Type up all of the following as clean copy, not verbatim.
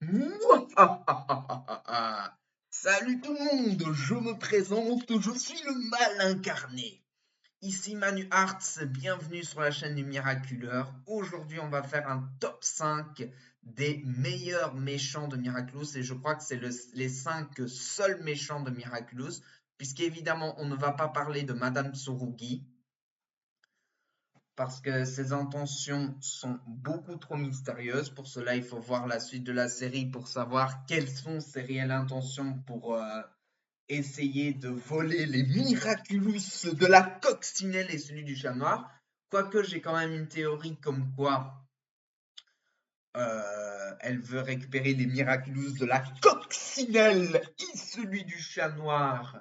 Mouah. Salut tout le monde, je me présente, je suis le mal incarné. Ici Manu Arts, bienvenue sur la chaîne du Miraculeur. Aujourd'hui, on va faire un top 5 des meilleurs méchants de Miraculous et je crois que c'est les 5 seuls méchants de Miraculous, puisqu'évidemment, on ne va pas parler de Madame Tsurugi, parce que ses intentions sont beaucoup trop mystérieuses. Pour cela, il faut voir la suite de la série pour savoir quelles sont ses réelles intentions pour essayer de voler les Miraculous de la coccinelle et celui du chat noir. Quoique j'ai quand même une théorie comme quoi elle veut récupérer les Miraculous de la coccinelle et celui du chat noir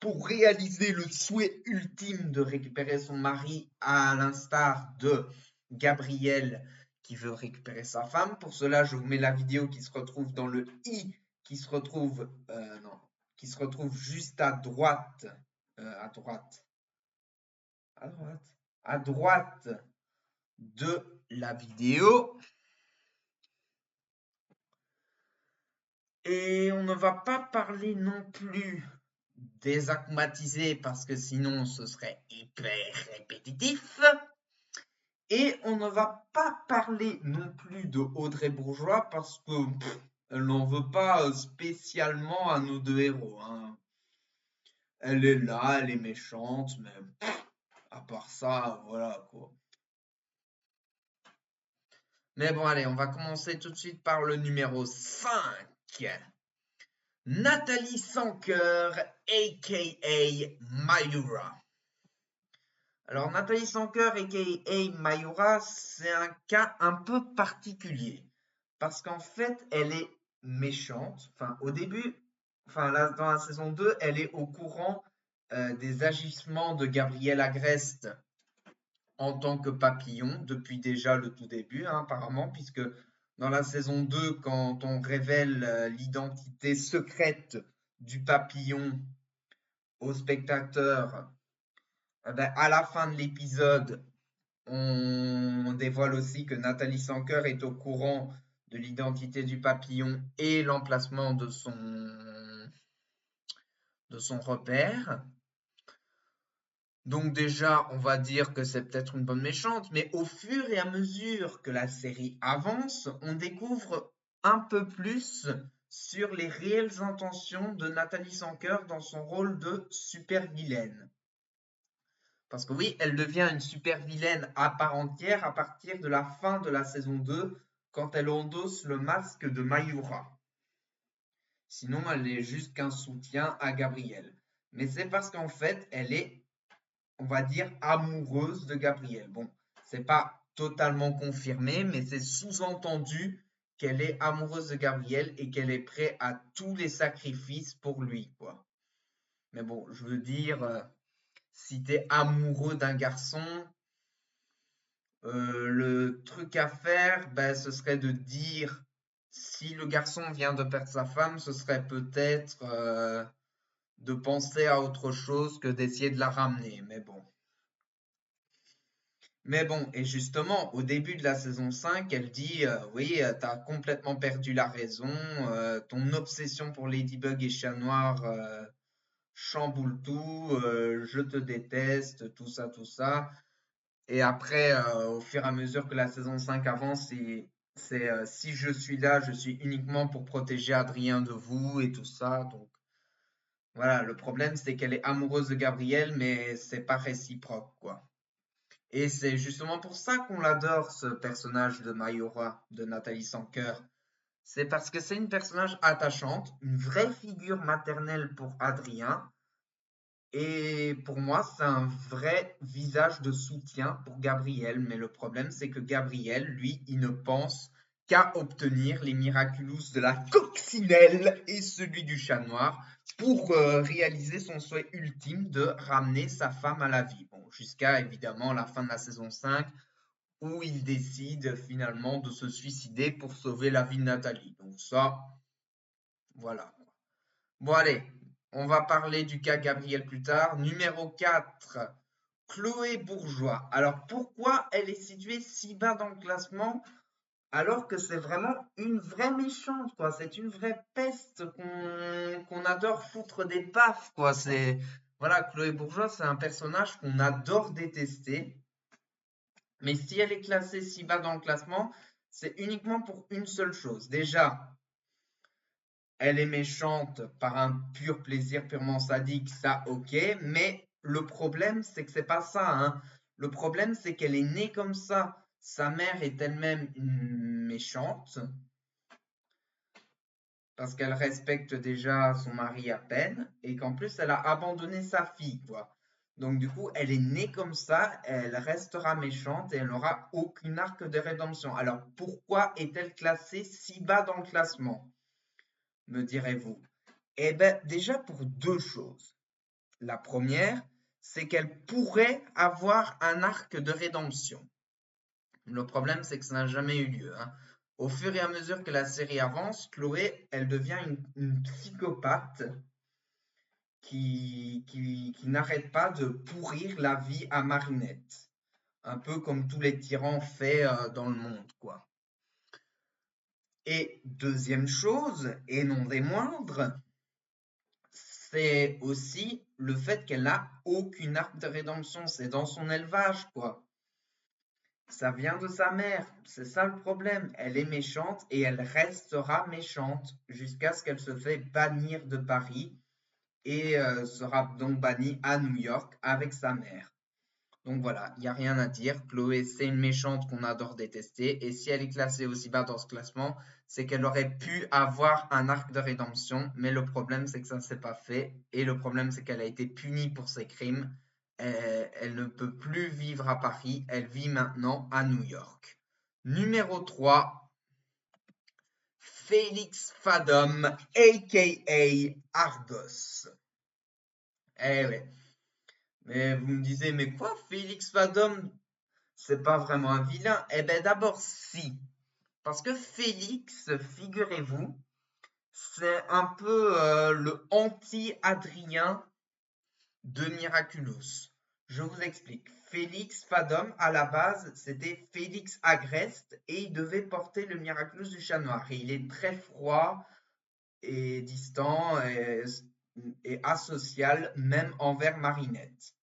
pour réaliser le souhait ultime de récupérer son mari, à l'instar de Gabriel qui veut récupérer sa femme. Pour cela, je vous mets la vidéo qui se retrouve dans le i, qui se retrouve non, qui se retrouve juste à droite, à droite, à droite, à droite de la vidéo. Et on ne va pas parler non plus des aquatisés parce que sinon ce serait hyper répétitif. Et on ne va pas parler non plus de Audrey Bourgeois parce que elle n'en veut pas spécialement à nos deux héros, hein. Elle est là, elle est méchante, mais à part ça, voilà quoi. Mais bon, allez, on va commencer tout de suite par le numéro 5. Nathalie Sanker, aka Mayura. Alors, Nathalie Sanker, aka Mayura, c'est un cas un peu particulier. Parce qu'en fait, elle est méchante. Enfin, au début, enfin, là, dans la saison 2, elle est au courant des agissements de Gabriel Agreste en tant que papillon, depuis déjà le tout début, hein, apparemment, puisque dans la saison 2, quand on révèle l'identité secrète du papillon aux spectateurs, ben, à la fin de l'épisode, on dévoile aussi que Nathalie Sanker est au courant de l'identité du papillon et l'emplacement de son repère. Donc déjà, on va dire que c'est peut-être une bonne méchante, mais au fur et à mesure que la série avance, on découvre un peu plus sur les réelles intentions de Nathalie Sanker dans son rôle de super vilaine. Parce que oui, elle devient une super vilaine à part entière à partir de la fin de la saison 2, quand elle endosse le masque de Mayura. Sinon, elle est juste qu'un soutien à Gabriel. Mais c'est parce qu'en fait, elle est, on va dire, amoureuse de Gabriel. Bon, c'est pas totalement confirmé, mais c'est sous-entendu qu'elle est amoureuse de Gabriel et qu'elle est prête à tous les sacrifices pour lui, quoi. Mais bon, je veux dire, si t'es amoureux d'un garçon, le truc à faire, ben, ce serait de dire, si le garçon vient de perdre sa femme, ce serait peut-être de penser à autre chose que d'essayer de la ramener. Mais bon. Mais bon, et justement, au début de la saison 5, elle dit, oui, t'as complètement perdu la raison, ton obsession pour Ladybug et Chat Noir chamboule tout, je te déteste, tout ça, tout ça. Et après, au fur et à mesure que la saison 5 avance, c'est si je suis là, je suis uniquement pour protéger Adrien de vous et tout ça. Donc voilà, le problème c'est qu'elle est amoureuse de Gabriel, mais c'est pas réciproque, quoi. Et c'est justement pour ça qu'on l'adore, ce personnage de Mayura, de Nathalie Sanker. C'est parce que c'est une personnage attachante, une vraie figure maternelle pour Adrien, et pour moi, c'est un vrai visage de soutien pour Gabriel. Mais le problème, c'est que Gabriel, lui, il ne pense qu'à obtenir les Miraculous de la coccinelle et celui du chat noir pour réaliser son souhait ultime de ramener sa femme à la vie. Bon, jusqu'à évidemment la fin de la saison 5 où il décide finalement de se suicider pour sauver la vie de Nathalie. Donc ça, voilà. Bon, allez, on va parler du cas Gabriel plus tard. Numéro 4, Chloé Bourgeois. Alors, pourquoi elle est située si bas dans le classement? Alors que c'est vraiment une vraie méchante, quoi. C'est une vraie peste qu'on adore foutre des baffes, quoi. Voilà, Chloé Bourgeois, c'est un personnage qu'on adore détester. Mais si elle est classée si bas dans le classement, c'est uniquement pour une seule chose. Déjà, elle est méchante par un pur plaisir purement sadique, ça ok, mais le problème c'est que c'est pas ça, hein. Le problème c'est qu'elle est née comme ça. Sa mère est elle-même une méchante parce qu'elle respecte déjà son mari à peine et qu'en plus elle a abandonné sa fille, quoi. Donc du coup, elle est née comme ça, elle restera méchante et elle n'aura aucune arc de rédemption. Alors pourquoi est-elle classée si bas dans le classement, me direz-vous? Eh bien, déjà pour deux choses. La première, c'est qu'elle pourrait avoir un arc de rédemption. Le problème, c'est que ça n'a jamais eu lieu, hein. Au fur et à mesure que la série avance, Chloé, elle devient une psychopathe qui n'arrête pas de pourrir la vie à Marinette. Un peu comme tous les tyrans faits dans le monde, quoi. Et deuxième chose, et non des moindres, c'est aussi le fait qu'elle n'a aucune arc de rédemption. C'est dans son élevage, quoi. Ça vient de sa mère. C'est ça le problème. Elle est méchante et elle restera méchante jusqu'à ce qu'elle se fait bannir de Paris et sera donc bannie à New York avec sa mère. Donc voilà, il n'y a rien à dire. Chloé, c'est une méchante qu'on adore détester. Et si elle est classée aussi bas dans ce classement, c'est qu'elle aurait pu avoir un arc de rédemption. Mais le problème, c'est que ça ne s'est pas fait. Et le problème, c'est qu'elle a été punie pour ses crimes. Elle ne peut plus vivre à Paris. Elle vit maintenant à New York. Numéro 3, Félix Fadum, a.k.a. Argos. Eh ouais. Mais vous me disiez, mais quoi, Félix Fadum, c'est pas vraiment un vilain? Eh ben d'abord si. Parce que Félix, figurez-vous, c'est un peu le anti-Adrien de Miraculous. Je vous explique. Félix Fadum, à la base, c'était Félix Agreste et il devait porter le Miraculous du chat noir. Et il est très froid et distant et asocial, même envers Marinette.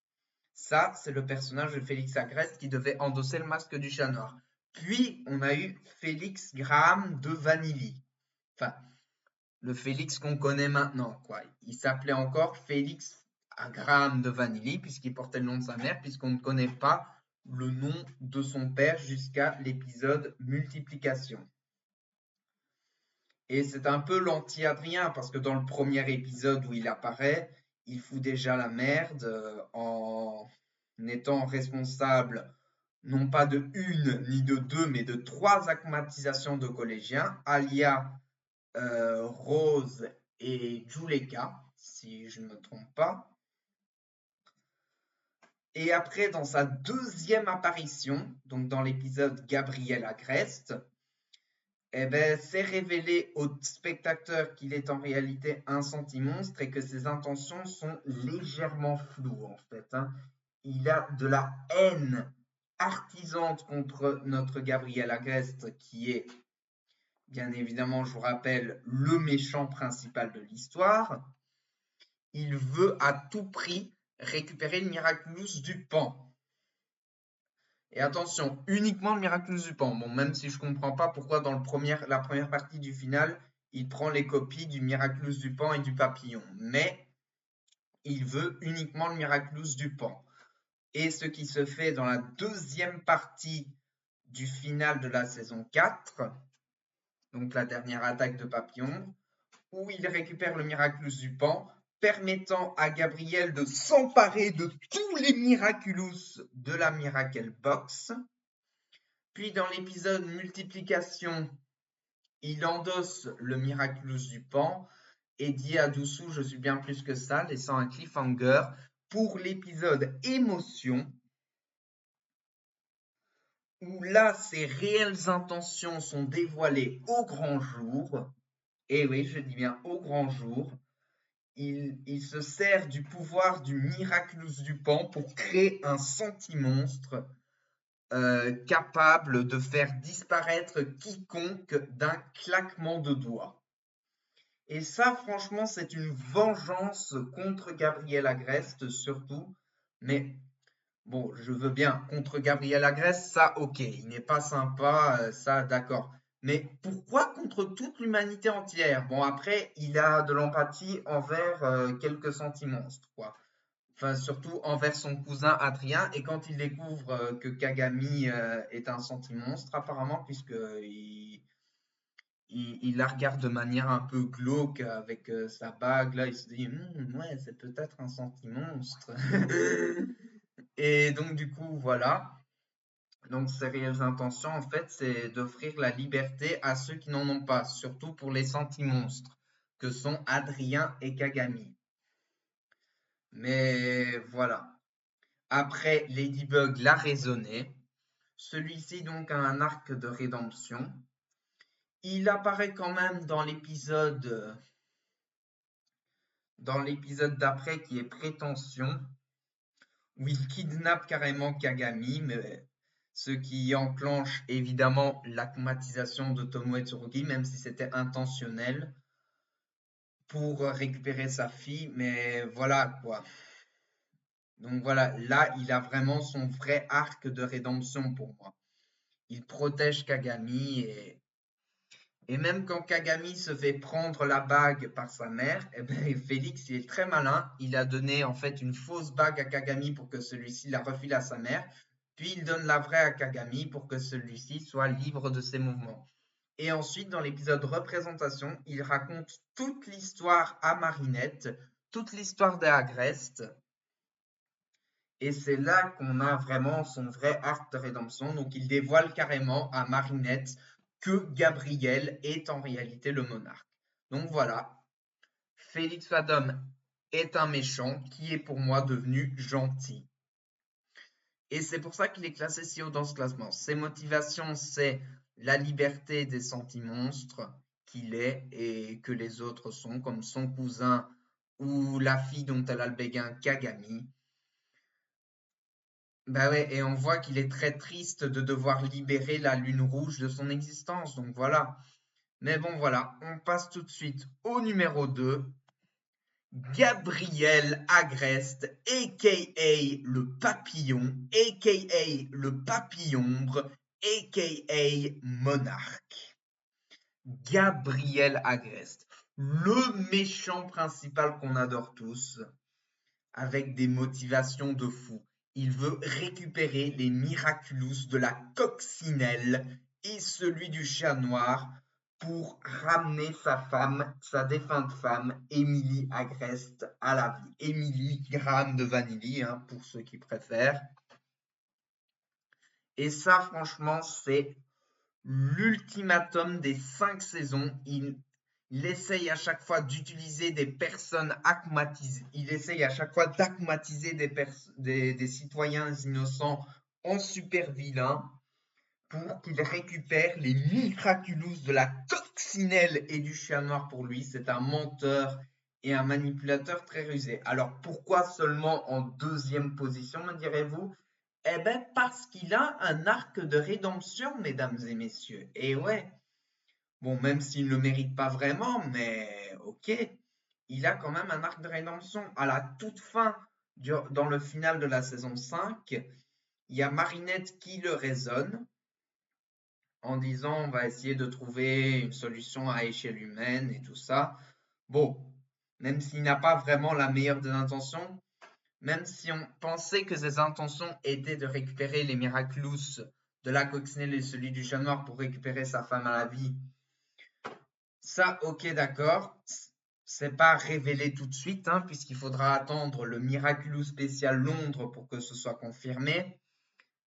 Ça, c'est le personnage de Félix Agreste qui devait endosser le masque du chat noir. Puis, on a eu Félix Graham de Vanilly. Enfin, le Félix qu'on connaît maintenant, quoi. Il s'appelait encore Félix Graham de Vanilly, puisqu'il portait le nom de sa mère, puisqu'on ne connaît pas le nom de son père jusqu'à l'épisode Multiplication. Et c'est un peu l'anti-Adrien, parce que dans le premier épisode où il apparaît, il fout déjà la merde en étant responsable non pas de une ni de deux, mais de trois acclimatisations de collégiens, Alia, Rose et Juleka, si je ne me trompe pas. Et après, dans sa deuxième apparition, donc dans l'épisode Gabriel Agreste, eh ben, c'est révélé au spectateur qu'il est en réalité un sentimonstre et que ses intentions sont légèrement floues en fait, hein. Il a de la haine artisante contre notre Gabriel Agreste qui est, bien évidemment, je vous rappelle, le méchant principal de l'histoire. Il veut à tout prix récupérer le Miraculous du Pan. Et attention, uniquement le Miraculous du Pan. Bon, même si je comprends pas pourquoi dans la première partie du final, il prend les copies du Miraculous du Pan et du Papillon. Mais il veut uniquement le Miraculous du Pan. Et ce qui se fait dans la deuxième partie du final de la saison 4, donc la dernière attaque de Papillon, où il récupère le Miraculous du Pan, permettant à Gabriel de s'emparer de tous les Miraculous de la Miracle Box. Puis dans l'épisode Multiplication, il endosse le Miraculous du Pan et dit à Doussou, je suis bien plus que ça, laissant un cliffhanger pour l'épisode Émotion, où là, ses réelles intentions sont dévoilées au grand jour. Et oui, je dis bien au grand jour. Il se sert du pouvoir du Miraculous du Pan pour créer un sentimonstre capable de faire disparaître quiconque d'un claquement de doigts. Et ça, franchement, c'est une vengeance contre Gabriel Agreste, surtout. Mais bon, je veux bien, contre Gabriel Agreste, ça, ok, il n'est pas sympa, ça, d'accord. Mais pourquoi contre toute l'humanité entière? Bon, après, il a de l'empathie envers quelques sentimonstres, quoi. Enfin, surtout envers son cousin Adrien. Et quand il découvre que Kagami est un sentimonstre, apparemment, puisque il la regarde de manière un peu glauque avec sa bague, là, il se dit, ouais, c'est peut-être un sentimonstre. Et donc, du coup, voilà. Donc, ses réelles intentions, en fait, c'est d'offrir la liberté à ceux qui n'en ont pas, surtout pour les sentimonstres, que sont Adrien et Kagami. Mais voilà. Après, Ladybug l'a raisonné. Celui-ci donc a un arc de rédemption. Il apparaît quand même dans l'épisode d'après qui est Prétention, où il kidnappe carrément Kagami, mais ce qui enclenche évidemment l'acclimatisation de Tomoe Tsurugi, même si c'était intentionnel, pour récupérer sa fille, mais voilà quoi. Donc voilà, là il a vraiment son vrai arc de rédemption pour moi. Il protège Kagami et même quand Kagami se fait prendre la bague par sa mère, eh ben, Félix il est très malin. Il a donné en fait une fausse bague à Kagami pour que celui-ci la refile à sa mère. Puis il donne la vraie à Kagami pour que celui-ci soit libre de ses mouvements. Et ensuite, dans l'épisode représentation, il raconte toute l'histoire à Marinette, toute l'histoire de Agreste. Et c'est là qu'on a vraiment son vrai arc de rédemption. Donc il dévoile carrément à Marinette que Gabriel est en réalité le monarque. Donc voilà, Félix Adam est un méchant qui est pour moi devenu gentil. Et c'est pour ça qu'il est classé si haut dans ce classement. Ses motivations, c'est la liberté des sentimonstres qu'il est et que les autres sont, comme son cousin ou la fille dont elle a le béguin Kagami. Bah ouais, et on voit qu'il est très triste de devoir libérer la lune rouge de son existence, donc voilà. Mais bon, voilà, on passe tout de suite au numéro 2, Gabriel Agreste, a.k.a. le papillon, a.k.a. le papillombre, a.k.a. monarque. Gabriel Agreste, le méchant principal qu'on adore tous, avec des motivations de fou. Il veut récupérer les Miraculous de la coccinelle et celui du chat noir pour ramener sa femme, sa défunte femme, Émilie Agreste, à la vie. Émilie, gramme de vanille, hein, pour ceux qui préfèrent. Et ça, franchement, c'est l'ultimatum des 5 saisons. Il essaye à chaque fois d'utiliser des personnes acclimatisées. Il essaye à chaque fois d'acclimatiser des citoyens innocents en super vilains pour qu'il récupère les miraculous de la coccinelle et du chien noir pour lui. C'est un menteur et un manipulateur très rusé. Alors pourquoi seulement en deuxième position, me direz-vous? Eh bien parce qu'il a un arc de rédemption, mesdames et messieurs. Et ouais, bon, même s'il ne le mérite pas vraiment, mais ok, il a quand même un arc de rédemption. À la toute fin, dans le final de la saison 5, il y a Marinette qui le raisonne en disant on va essayer de trouver une solution à échelle humaine et tout ça. Bon, même s'il n'a pas vraiment la meilleure des intentions, même si on pensait que ses intentions étaient de récupérer les Miraculous de la coccinelle et celui du chat noir pour récupérer sa femme à la vie, ça, ok, d'accord. C'est pas révélé tout de suite, hein, puisqu'il faudra attendre le Miraculous spécial Londres pour que ce soit confirmé.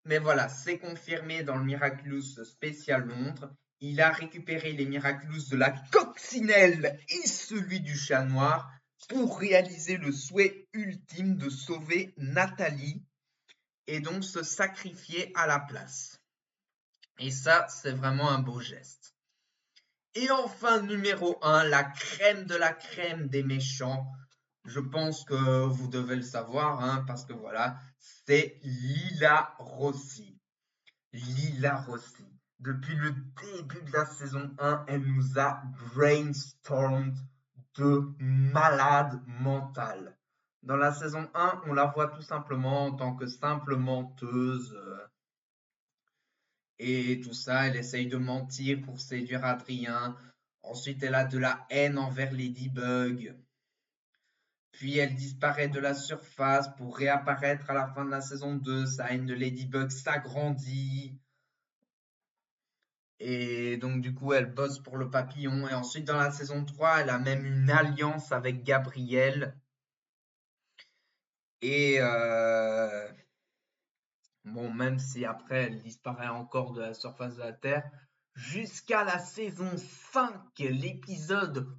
Mais voilà, c'est confirmé dans le Miraculous spécial Londres. Il a récupéré les Miraculous de la coccinelle et celui du chat noir pour réaliser le souhait ultime de sauver Nathalie et donc se sacrifier à la place. Et ça, c'est vraiment un beau geste. Et enfin, numéro 1, la crème de la crème des méchants. Je pense que vous devez le savoir, hein, parce que voilà, c'est Lila Rossi. Lila Rossi, depuis le début de la saison 1, elle nous a brainstormed de malade mentale. Dans la saison 1, on la voit tout simplement en tant que simple menteuse et tout ça. Elle essaye de mentir pour séduire Adrien. Ensuite, elle a de la haine envers Ladybug. Puis elle disparaît de la surface pour réapparaître à la fin de la saison 2. Sa haine de Ladybug s'agrandit. Et donc, du coup, elle bosse pour le papillon. Et ensuite, dans la saison 3, elle a même une alliance avec Gabriel. Et bon, même si après, elle disparaît encore de la surface de la Terre, jusqu'à la saison 5, l'épisode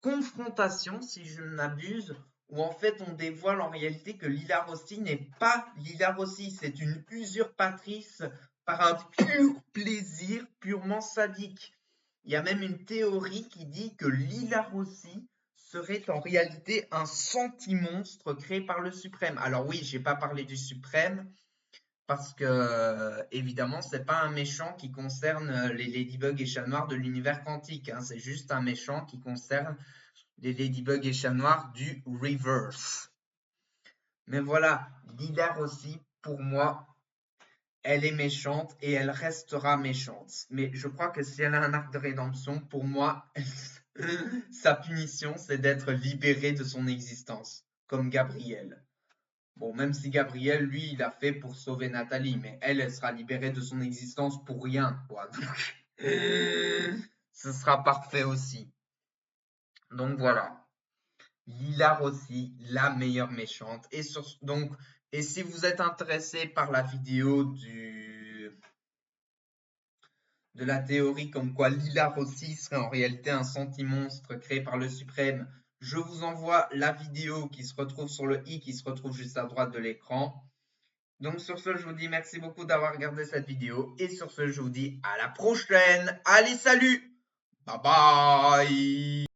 Confrontation, si je ne m'abuse, où en fait, on dévoile en réalité que Lila Rossi n'est pas Lila Rossi, c'est une usurpatrice par un pur plaisir purement sadique. Il y a même une théorie qui dit que Lila Rossi serait en réalité un senti-monstre créé par le Suprême. Alors oui, j'ai pas parlé du Suprême parce que évidemment, c'est pas un méchant qui concerne les Ladybug et Chat Noir de l'univers quantique, hein. C'est juste un méchant qui concerne les Ladybug et Chat Noir du Reverse. Mais voilà, Lila Rossi, pour moi, elle est méchante et elle restera méchante. Mais je crois que si elle a un arc de rédemption, pour moi, sa punition, c'est d'être libérée de son existence, comme Gabriel. Bon, même si Gabriel, lui, il a fait pour sauver Nathalie, mais elle sera libérée de son existence pour rien, quoi. Donc, ce sera parfait aussi. Donc voilà. Lila Rossi, la meilleure méchante. Et si vous êtes intéressé par la vidéo de la théorie comme quoi Lila Rossi serait en réalité un senti-monstre créé par le Suprême, je vous envoie la vidéo qui se retrouve sur le i, qui se retrouve juste à droite de l'écran. Donc sur ce, je vous dis merci beaucoup d'avoir regardé cette vidéo. Et sur ce, je vous dis à la prochaine. Allez, salut! Bye bye!